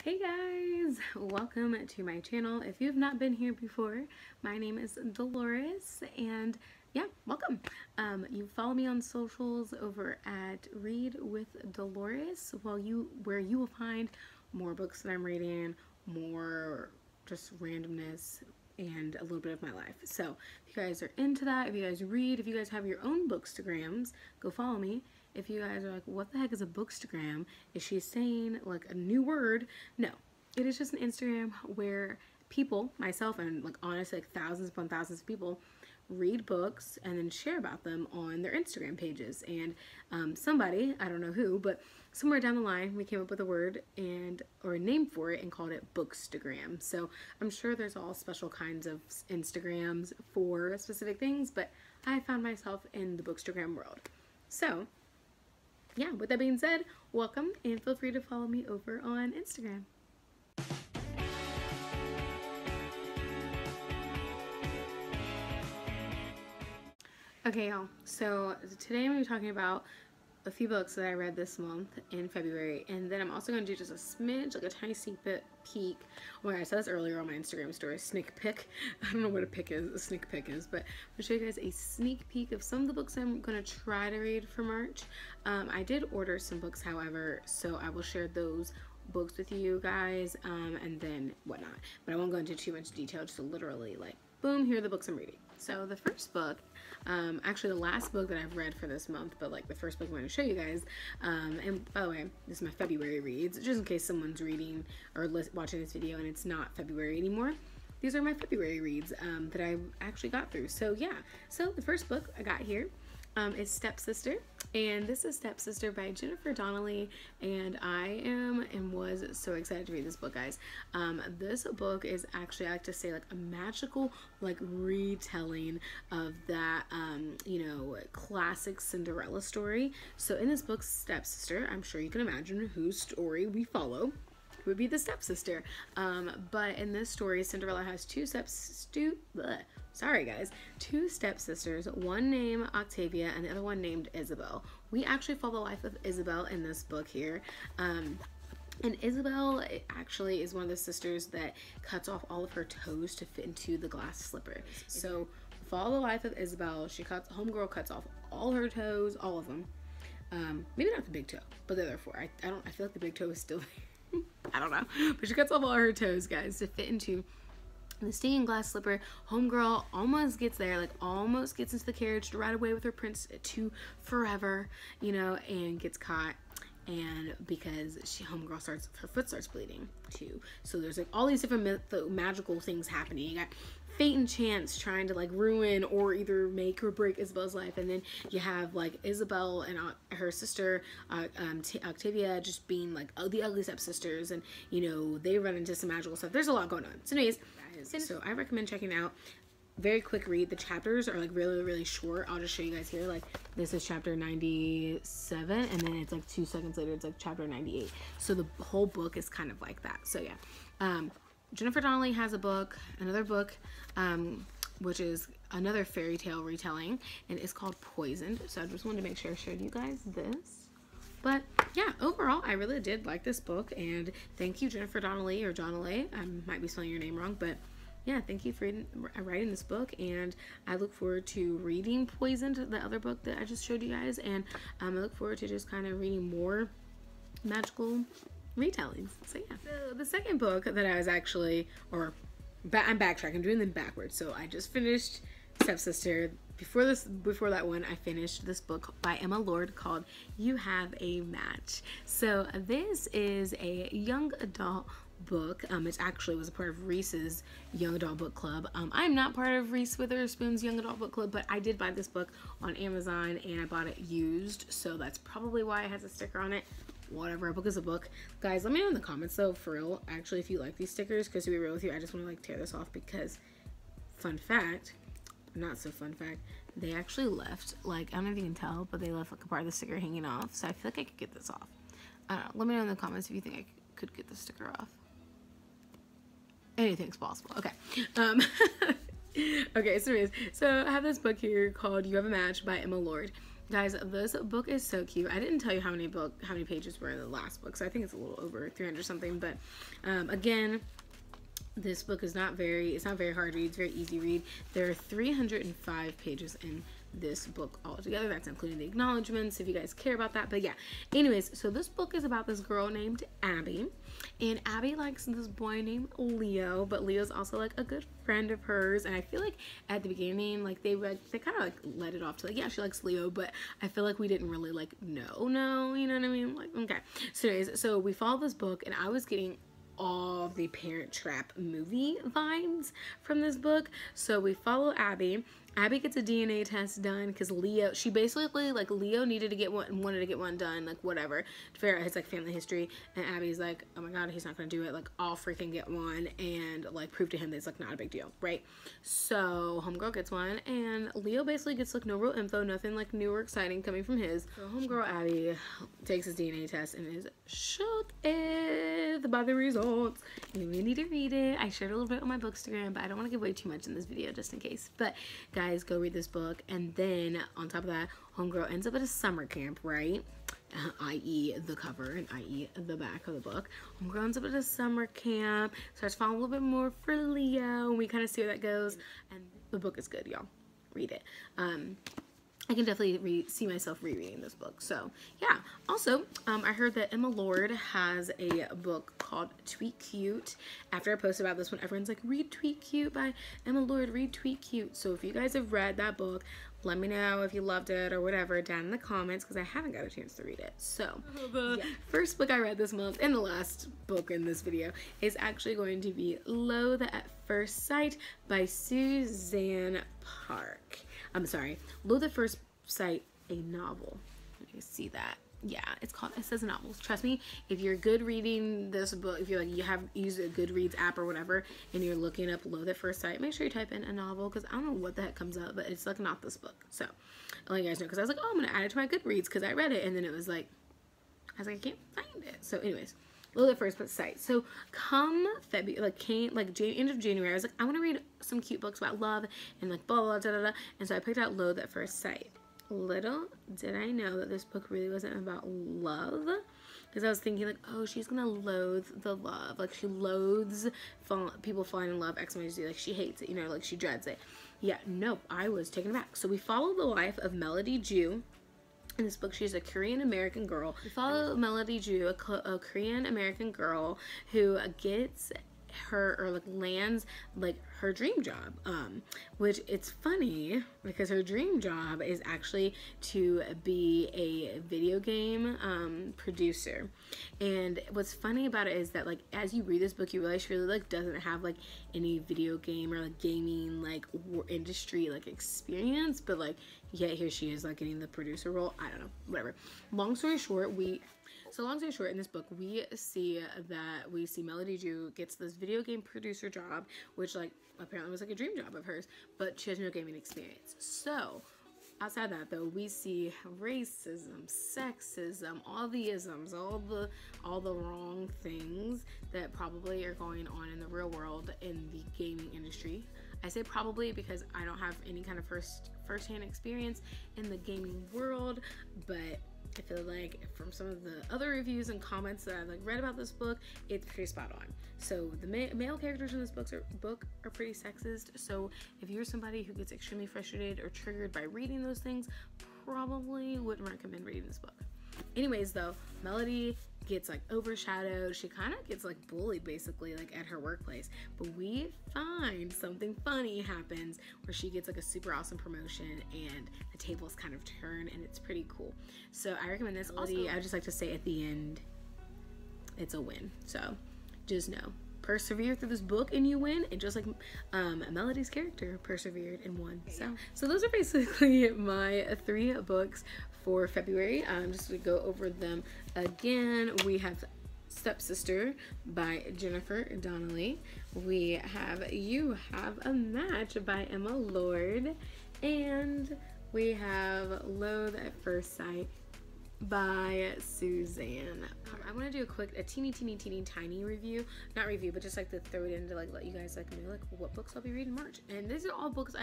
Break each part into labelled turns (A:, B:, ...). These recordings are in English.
A: Hey guys, welcome to my channel. If you have not been here before, my name is Delores and yeah, welcome. You follow me on socials over at Read with Delores, where you will find more books that I'm reading, more just randomness, and a little bit of my life. So if you guys are into that, if you guys read, if you guys have your own bookstagrams, go follow me. If you guys are like, what the heck is a bookstagram? Is she saying like a new word? No, it is just an Instagram where people, myself and like honestly like thousands upon thousands of people, read books and then share about them on their Instagram pages. And somebody, I don't know who, but somewhere down the line we came up with a word or a name for it and called it bookstagram. So I'm sure there's all special kinds of Instagrams for specific things, but I found myself in the bookstagram world. So yeah, with that being said, welcome and feel free to follow me over on Instagram. Okay, y'all, so today I'm going to be talking about a few books that I read this month in February, and then I'm also going to do just a smidge, like a tiny sneak peek. Well, I said this earlier on my Instagram story, sneak peek. I don't know what a sneak peek is, but I'm going to show you guys a sneak peek of some of the books I'm going to try to read for March. I did order some books, however, so I will share those books with you guys, and then whatnot. But I won't go into too much detail, just literally like, boom, here are the books I'm reading. So the first book, actually the last book that I've read for this month, but like the first book I'm going to show you guys, and by the way, this is my February reads, just in case someone's reading or watching this video and it's not February anymore. These are my February reads that I actually got through. So yeah, so the first book I got here is Stepsister, and this is Stepsister by Jennifer Donnelly, and I am and was so excited to read this book, guys. This book is actually, I like to say, like a magical like retelling of that you know, classic Cinderella story. So in this book, Stepsister, I'm sure you can imagine whose story we follow would be the stepsister. But in this story, Cinderella has two stepsisters, one named Octavia and the other one named Isabel. We actually follow the life of Isabel in this book here. And Isabel actually is one of the sisters that cuts off all of her toes to fit into the glass slipper. So follow the life of Isabel. Homegirl cuts off all her toes, all of them. Maybe not the big toe, but the other four. I feel like the big toe is still there. I don't know, but she cuts off all her toes, guys, to fit into the stinging glass slipper. Homegirl almost gets there, like almost gets into the carriage to ride away with her prince to forever, you know, and gets caught. And because her foot starts bleeding too. So there's like all these different magical things happening. You got fate and chance trying to like ruin or either make or break Isabel's life, and then you have like Isabel and her sister Octavia just being like the ugly stepsisters, and you know, they run into some magical stuff. There's a lot going on. So anyways, so I recommend checking out. Very quick read. The chapters are like really short. I'll just show you guys here. Like this is chapter 97, and then it's like 2 seconds later it's like chapter 98. So the whole book is kind of like that. So yeah, Jennifer Donnelly has another book, which is another fairy tale retelling, and it's called Poisoned. So I just wanted to make sure I showed you guys this. But yeah, overall, I really did like this book, and thank you, Jennifer Donnelly, or Donnelly. I might be spelling your name wrong, but yeah, thank you for writing this book, and I look forward to reading Poisoned, the other book that I just showed you guys, and I look forward to just kind of reading more magical retellings. So yeah, so the second book that I was actually, I'm backtracking, I'm doing them backwards. So I just finished Stepsister. Before that one, I finished this book by Emma Lord called You Have a Match. So this is a young adult book. It actually was a part of Reese's young adult book club. I'm not part of Reese Witherspoon's young adult book club, but I did buy this book on Amazon, and I bought it used, so that's probably why it has a sticker on it. Whatever, a book is a book. Guys, let me know in the comments though, for real, actually, if you like these stickers, because to be real with you, I just want to like tear this off because, fun fact, not so fun fact, they actually left, like, I don't know if you can tell, but they left like a part of the sticker hanging off, so I feel like I could get this off. I don't know, let me know in the comments if you think I could get the sticker off. Anything's possible. Okay. Okay, so I have this book here called You Have a Match by Emma Lord. Guys, this book is so cute. I didn't tell you how many pages were in the last book, so I think it's a little over 300 something. But again, this book is not very hard to read. It's very easy to read. There are 305 pages in this book altogether. That's including the acknowledgments, if you guys care about that. But yeah, anyways, so this book is about this girl named Abby, and Abby likes this boy named Leo, but Leo's also like a good friend of hers. And I feel like at the beginning, like they kind of like let it off to like, yeah, she likes Leo, but I feel like we didn't really like no, you know what I mean? Like, okay. So anyways, so we follow this book, and I was getting all the Parent Trap movie vibes from this book. So we follow Abby. Abby gets a DNA test done because Leo, she basically, like, Leo wanted to get one done, like, whatever, to figure out his, like, family history, and Abby's like, oh my god, he's not gonna do it, like, I'll freaking get one, and, like, prove to him that it's, like, not a big deal, right? So, homegirl gets one, and Leo basically gets, like, no real info, nothing, like, new or exciting coming from his. So, homegirl Abby takes his DNA test and is shocked by the results. You really need to read it. I shared a little bit on my Bookstagram, but I don't want to give away too much in this video, just in case. But, guys, go read this book. And then on top of that, homegirl ends up at a summer camp, right? I.e. the cover and i.e. the back of the book. Homegirl ends up at a summer camp, starts following a little bit more for Leo, and we kind of see where that goes. And the book is good, y'all. Read it. I can definitely see myself rereading this book. So, yeah. Also, I heard that Emma Lord has a book called Tweet Cute. After I posted about this one, everyone's like, read Tweet Cute by Emma Lord, read Tweet Cute. So, if you guys have read that book, let me know if you loved it or whatever down in the comments, because I haven't got a chance to read it. So, the first book I read this month, and the last book in this video, is actually going to be Loathe at First Sight by Suzanne Park. I'm sorry, Loathe at First Sight, a novel. You see that? Yeah, it says a novel. Trust me, if you're good reading this book, if you're like, you use a Goodreads app or whatever, and you're looking up Loathe at First Sight, make sure you type in a novel, because I don't know what the heck comes up, but it's like not this book. So, I'll let you guys know, because I was like, oh, I'm going to add it to my Goodreads, because I read it, and then it was like, I can't find it. So, anyways, Loathe at First Sight. So, come February, end of January, I was like, I want to read some cute books about love, and like blah, blah, da, da, da. And so I picked out Loathe at First Sight. Little did I know that this book really wasn't about love, because I was thinking like, oh, she's gonna loathe the love, like she loathes people falling in love, X, Y, Z, like she hates it, you know, like she dreads it. Yeah, nope, I was taken aback. So we follow the life of Melody Ju. In this book, she's a Korean American girl. We follow Melody Ju, a Korean American girl who gets lands like her dream job, which it's funny because her dream job is actually to be a video game producer. And what's funny about it is that, like, as you read this book, you realize she really like doesn't have like any video game or like gaming like industry like experience, but like yet here she is like getting the producer role. I don't know, whatever. Long story short, in this book, we see Melody Ju gets this video game producer job, which, like, apparently was, like, a dream job of hers, but she has no gaming experience. So, outside that, though, we see racism, sexism, all the isms, all the wrong things that probably are going on in the real world in the gaming industry. I say probably because I don't have any kind of first-hand experience in the gaming world, but I feel like from some of the other reviews and comments that I've like read about this book, it's pretty spot on. So the male characters in this book are pretty sexist. So if you're somebody who gets extremely frustrated or triggered by reading those things, probably wouldn't recommend reading this book. Anyways, though, Melody gets like overshadowed. She kind of gets like bullied basically like at her workplace, but we find something funny happens where she gets like a super awesome promotion and the tables kind of turn, and it's pretty cool. So I recommend this. Also, I just like to say at the end, it's a win. So just know, persevere through this book and you win, and just like Melody's character persevered and won. So those are basically my 3 books for February. Just to go over them again, we have Stepsister by Jennifer Donnelly. We have You Have a Match by Emma Lord, and we have Loathe at First Sight by Suzanne. I want to do a teeny tiny review, not review, but just like to throw it in to like let you guys like know like what books I'll be reading in March. And these are all books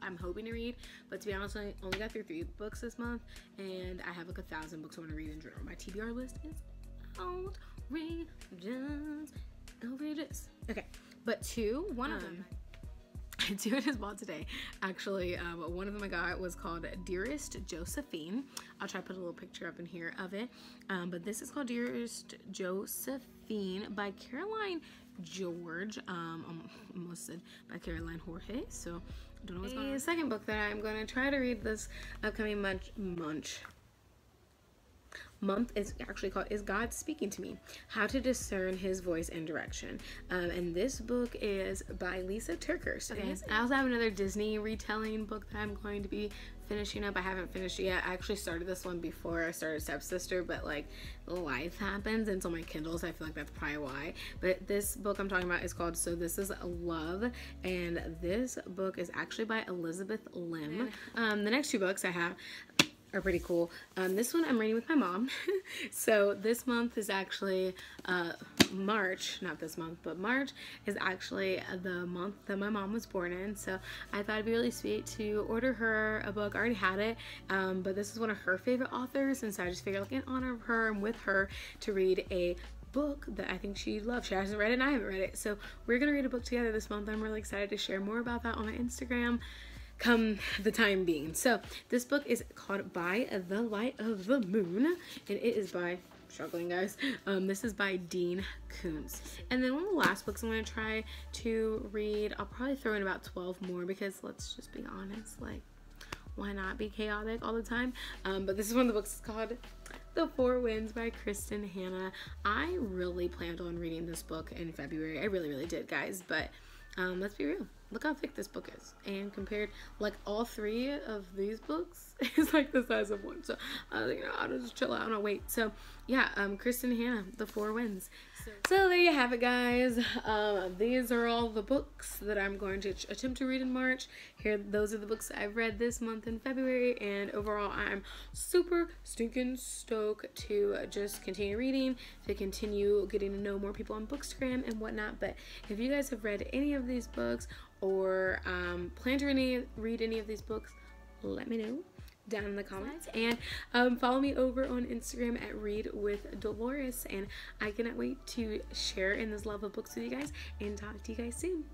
A: I'm hoping to read, but to be honest, I only got through 3 books this month, and I have like 1,000 books I want to read in general. My TBR list is outrageous. Okay, but one of them. 2 I just bought today. Actually, one of them I got was called Dearest Josephine. I'll try to put a little picture up in here of it. But this is called Dearest Josephine by Caroline George. Almost said by Caroline Jorge. So I don't know what's going on. The second book that I'm going to try to read this upcoming month is actually called Is God Speaking to Me? How to Discern His Voice and Direction. And this book is by Lisa TerKeurst. Okay. I also have another Disney retelling book that I'm going to be finishing up. I haven't finished it yet. I actually started this one before I started Stepsister, but like life happens, and so my Kindles, I feel like that's probably why. But this book I'm talking about is called So This Is Love, and this book is actually by Elizabeth Lim. The next 2 books I have are pretty cool. This one I'm reading with my mom. So this month is actually March, not this month, but March is actually the month that my mom was born in. So I thought it'd be really sweet to order her a book. I already had it, but this is one of her favorite authors, and so I just figured like in honor of her and with her to read a book that I think she'd love. She hasn't read it and I haven't read it. So we're gonna read a book together this month. I'm really excited to share more about that on my Instagram come the time being. So this book is called By the Light of the Moon, and it is by, struggling guys, this is by Dean Koontz. And then one of the last books I'm going to try to read, I'll probably throw in about 12 more, because let's just be honest, like, why not be chaotic all the time? But this is one of the books. It's called The Four Winds by Kristen Hanna. I really planned on reading this book in February. I really did, guys, but let's be real. Look how thick this book is, and compared, like, all 3 of these books is like the size of one. So I was like, you know, I'll just chill out and I'll wait. So yeah, Kristen Hanna, The Four Winds. So there you have it, guys. These are all the books that I'm going to attempt to read in March. Those are the books I've read this month in February, and overall I'm super stinking stoked to just continue reading, to continue getting to know more people on Bookstagram and whatnot. But if you guys have read any of these books, or plan to read any of these books, let me know down in the comments, and follow me over on Instagram at Read with Delores, and I cannot wait to share in this love of books with you guys, and talk to you guys soon.